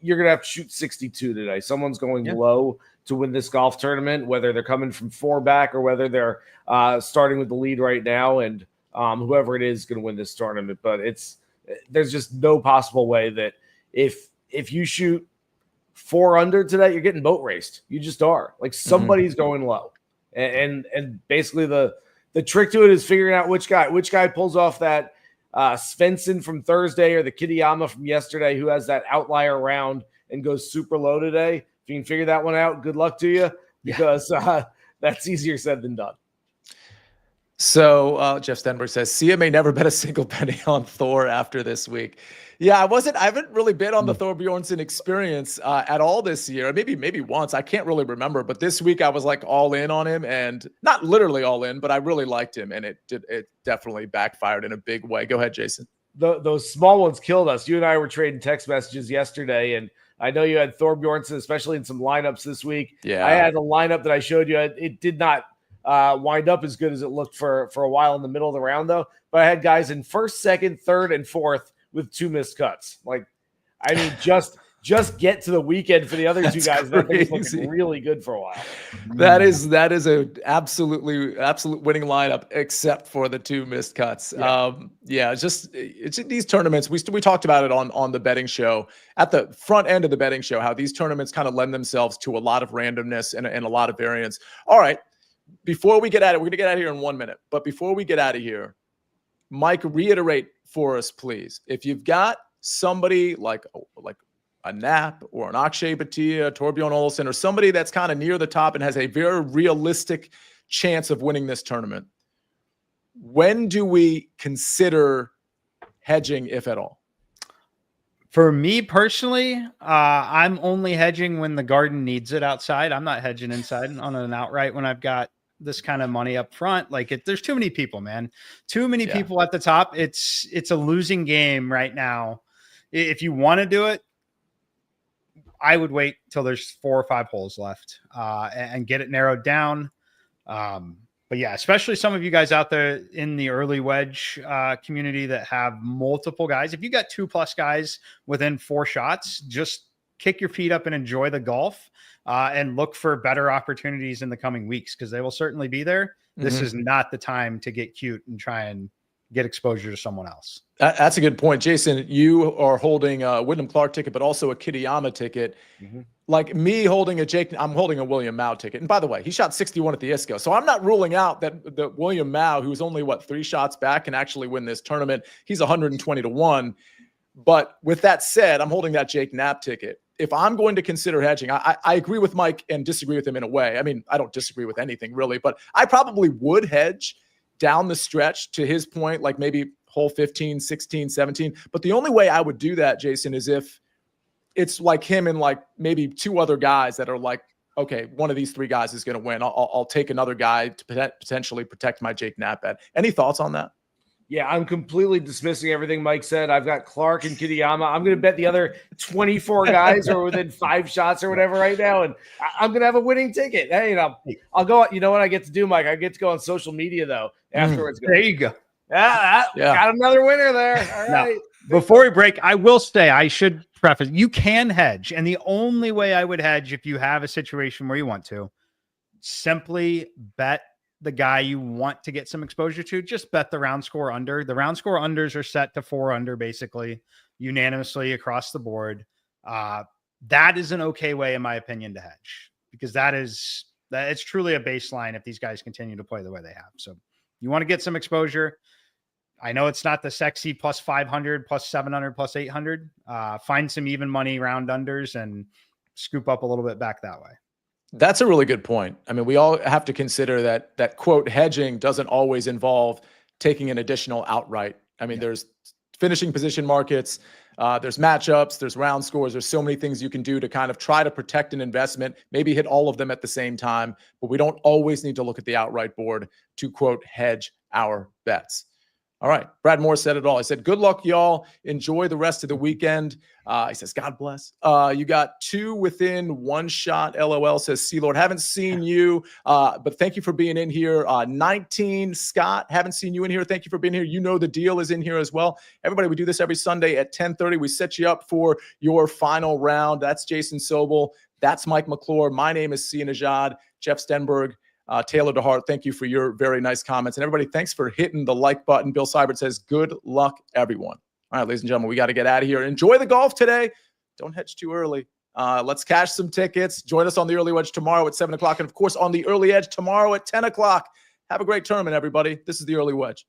You're going to have to shoot 62 today. Someone's going low to win this golf tournament, whether they're coming from 4 back or whether they're starting with the lead right now. And whoever it is going to win this tournament. But there's just no possible way that if you shoot 4 under today, you're getting boat raced. You just are. Like somebody's going low. And basically the trick to it is figuring out which guy pulls off that Svensson from Thursday or the Kitayama from yesterday who has that outlier round and goes super low today. If you can figure that one out, good luck to you because that's easier said than done. So Jeff Stenberg says Sia may never bet a single penny on Thor after this week. Yeah, I haven't really been on the Thor Bjornsson experience at all this year. Maybe once. I can't really remember. But this week I was like all in on him, and not literally all in, but I really liked him, and it definitely backfired in a big way. Go ahead, Jason. Those small ones killed us. You and I were trading text messages yesterday, and I know you had Thor Bjornsson, especially in some lineups this week. Yeah, I had a lineup that I showed you. It did not wind up as good as it looked for a while in the middle of the round, though. But I had guys in first, second, third, and fourth with 2 missed cuts. Like, I mean, just get to the weekend for the other two guys. That thing's looking really good for a while. That is a absolute winning lineup, except for the 2 missed cuts. It's just these tournaments. We talked about it on the betting show at the front end of the betting show, how these tournaments kind of lend themselves to a lot of randomness and a lot of variance. All right. Before we get at it, we're going to get out of here in 1 minute. But before we get out of here, Mike, reiterate for us, please. If you've got somebody like a Knapp or an Akshay Bhatia, Torbjorn Olesen, or somebody that's kind of near the top and has a very realistic chance of winning this tournament, when do we consider hedging, if at all? For me personally, I'm only hedging when the garden needs it outside. I'm not hedging inside on an outright when I've got this kind of money up front. Like there's too many people, man. Too many people at the top. It's a losing game right now. If you want to do it, I would wait till there's 4 or 5 holes left and get it narrowed down. But yeah, especially some of you guys out there in the early wedge community that have multiple guys. If you got 2+ guys within 4 shots, just kick your feet up and enjoy the golf and look for better opportunities in the coming weeks because they will certainly be there. This is not the time to get cute and try and get exposure to someone else. That's a good point. Jason, you are holding a Wyndham Clark ticket, but also a Kitayama ticket. Like me holding I'm holding a William Mao ticket. And by the way, he shot 61 at the ISCO. So I'm not ruling out that William Mao, who's only 3 shots back, can actually win this tournament. He's 120 to 1. But with that said, I'm holding that Jake Knapp ticket. If I'm going to consider hedging, I agree with Mike and disagree with him in a way. I mean, I don't disagree with anything really, but I probably would hedge down the stretch to his point, like maybe hole 15, 16, 17. But the only way I would do that, Jason, is if it's like him and like maybe 2 other guys that are like, okay, one of these 3 guys is going to win. I'll take another guy to potentially protect my Jake Knapp bet. Any thoughts on that? Yeah, I'm completely dismissing everything Mike said. I've got Clark and Kitayama. I'm going to bet the other 24 guys are within 5 shots or whatever right now, and I'm going to have a winning ticket. Hey, I'll go. You know what I get to do, Mike? I get to go on social media though afterwards. There you go. Got another winner there. All right. Before we break, I will say I should preface you can hedge, and the only way I would hedge if you have a situation where you want to simply bet the guy you want to get some exposure to. Just bet the round score under. The round score unders are set to 4 under, basically unanimously across the board. That is an okay way, in my opinion, to hedge because it's truly a baseline if these guys continue to play the way they have. So you want to get some exposure. I know it's not the sexy plus 500, plus 700, plus 800. Find some even money round unders and scoop up a little bit back that way. That's a really good point. I mean, we all have to consider that quote hedging doesn't always involve taking an additional outright. I mean, there's finishing position markets. There's matchups, there's round scores. There's so many things you can do to kind of try to protect an investment, maybe hit all of them at the same time. But we don't always need to look at the outright board to, quote, hedge our bets. All right. Brad Moore said it all. He said, good luck, y'all. Enjoy the rest of the weekend. He says, God bless. You got 2 within 1 shot. LOL, says C-Lord. Haven't seen you, but thank you for being in here. 19, Scott. Haven't seen you in here. Thank you for being here. You know the deal is in here as well. Everybody, we do this every Sunday at 10:30. We set you up for your final round. That's Jason Sobel. That's Mike McClure. My name is Sia Nejad. Jeff Stenberg. Taylor DeHart, thank you for your very nice comments. And everybody, thanks for hitting the like button. Bill Seibert says, good luck, everyone. All right, ladies and gentlemen, we got to get out of here. Enjoy the golf today. Don't hedge too early. Let's cash some tickets. Join us on the Early Wedge tomorrow at 7 o'clock. And, of course, on the Early Edge tomorrow at 10 o'clock. Have a great tournament, everybody. This is the Early Wedge.